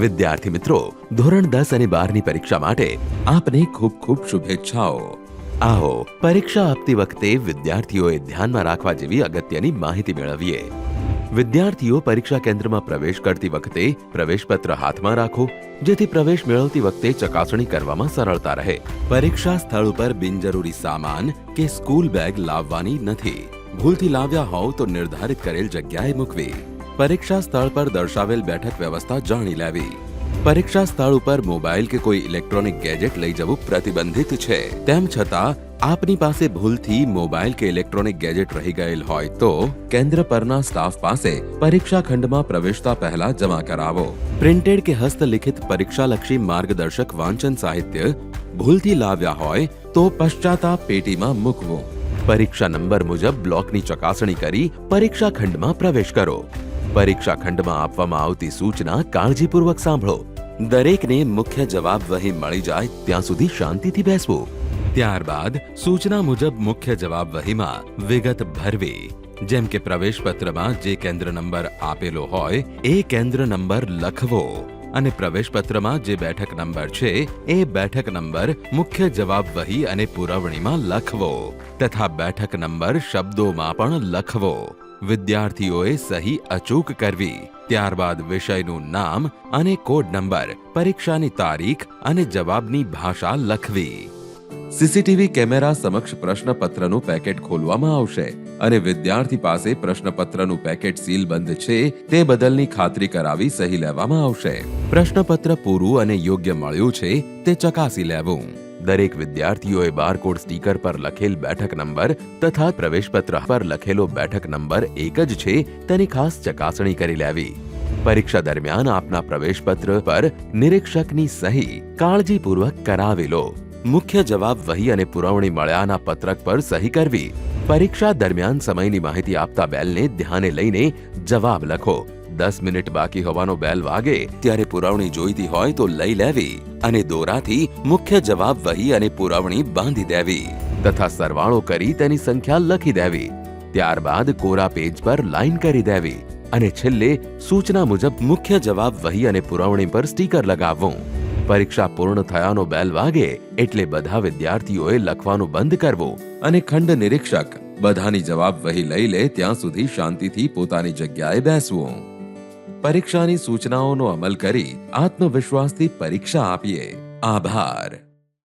વિદ્યાર્થી મિત્રો, ધોરણ 10 અને 12ની પરીક્ષા માટે આપને ખૂબ ખૂબ શુભેચ્છાઓ। આવો પરીક્ષા આપતી વખતે વિદ્યાર્થીઓએ ધ્યાનમાં રાખવા જેવી અગત્યની માહિતી મેળવીએ। વિદ્યાર્થીઓ પરીક્ષા કેન્દ્રમાં પ્રવેશ કરતી વખતે પ્રવેશપત્ર હાથમાં રાખો, જેથી પ્રવેશ મેળવતી વખતે ચકાસણી કરવામાં સરળતા રહે। પરીક્ષા સ્થળ ઉપર બિનજરૂરી સામાન કે સ્કૂલ બેગ લાવવાની નથી। ભૂલથી લાવ્યા હોવ તો નિર્ધારિત કરેલ જગ્યાએ મૂકવી। પરીક્ષા સ્થળ પર દર્શાવેલ બેઠક વ્યવસ્થા જાણી લેવી। પરીક્ષા સ્થળ ઉપર મોબાઈલ કે કોઈ ઇલેક્ટ્રોનિક ગેજેટ લઈ જવું પ્રતિબંધિત છે। તેમ છતાં આપની પાસે ભૂલથી મોબાઈલ કે ઇલેક્ટ્રોનિક ગેજેટ રહી ગયેલ હોય તો કેન્દ્ર પરના સ્ટાફ પાસે પરીક્ષા ખંડમાં પ્રવેશતા પહેલા જમા કરાવો। પ્રિન્ટેડ કે હસ્તલિખિત પરીક્ષાલક્ષી માર્ગદર્શક વાંચન સાહિત્ય ભૂલથી લાવ્યા હોય તો પશ્ચાતાપ પેટીમાં મૂકવું। પરીક્ષા નંબર મુજબ બ્લોકની ચકાસણી કરી પરીક્ષા ખંડમાં પ્રવેશ કરો। પરીક્ષા ખંડમાં આપવામાં આવતી સૂચના કાળજીપૂર્વક સાંભળો। દરેકને મુખ્ય જવાબ વહી મળી જાય ત્યાં સુધી શાંતિથી બેસવું। ત્યારબાદ સૂચના મુજબ મુખ્ય જવાબ વહીમાં વિગત ભરવી, જેમ કે પ્રવેશપત્રમાં જે કેન્દ્ર નંબર આપેલો હોય એ કેન્દ્ર નંબર લખવો અને પ્રવેશપત્રમાં જે બેઠક નંબર છે એ બેઠક નંબર મુખ્ય જવાબ વહી અને પુરવણીમાં લખવો તથા બેઠક નંબર શબ્દોમાં પણ લખવો। વિદ્યાર્થીઓએ સહી અચૂક કરવી। ત્યારબાદ વિષયનું નામ અને કોડ નંબર, પરીક્ષાની તારીખ અને જવાબની ભાષા લખવી। સીસીટીવી કેમેરા સમક્ષ પ્રશ્નપત્રનું પેકેટ ખોલવામાં આવશે અને વિદ્યાર્થી પાસે પ્રશ્નપત્રનું પેકેટ સીલબંધ છે તે બદલની ખાતરી કરાવી સહી લેવામાં આવશે। પ્રશ્નપત્ર પૂરું અને યોગ્ય મળ્યું છે તે ચકાસી લેવું। દરેક વિદ્યાર્થીઓએ બારકોડ સ્ટીકર પર લખેલ બેઠક નંબર તથા પ્રવેશપત્ર પર લખેલો બેઠક નંબર એક જ છે તેની ખાસ ચકાસણી કરી લેવી। પરીક્ષા દરમિયાન આપના પ્રવેશપત્ર પર નિરીક્ષકની સહી કાળજીપૂર્વક કરાવી લો। મુખ્ય જવાબ વહી અને પુરવણી મળ્યાના પત્રક પર સહી કરવી। પરીક્ષા દરમિયાન સમયની માહિતી આપતા બેલને ધ્યાને લઈને જવાબ લખો। 10 મિનિટ બાકી હોવાનો બેલ વાગે ત્યારે પુરવણી જોઈતી હોય તો લઈ લેવી અને દોરાથી મુખ્ય જવાબ વહી અને પુરવણી બાંધી દેવી તથા સરવાળો કરી તેની સંખ્યા લખી દેવી। ત્યારબાદ કોરા પેજ પર લાઈન કરી દેવી અને છેલ્લે સૂચના મુજબ મુખ્ય જવાબ વહી અને પુરવણી પર સ્ટીકર લગાવવું। પરીક્ષા પૂર્ણ થયાનો બેલ વાગે એટલે બધા વિદ્યાર્થીઓએ લખવાનું બંધ કરવું અને ખંડ નિરીક્ષક બધાની જવાબ વહી લઈ લે ત્યાં સુધી શાંતિથી પોતાની જગ્યાએ બેસવું। પરીક્ષાની સૂચનાઓનો અમલ કરી આત્મવિશ્વાસથી પરીક્ષા આપીએ। આભાર।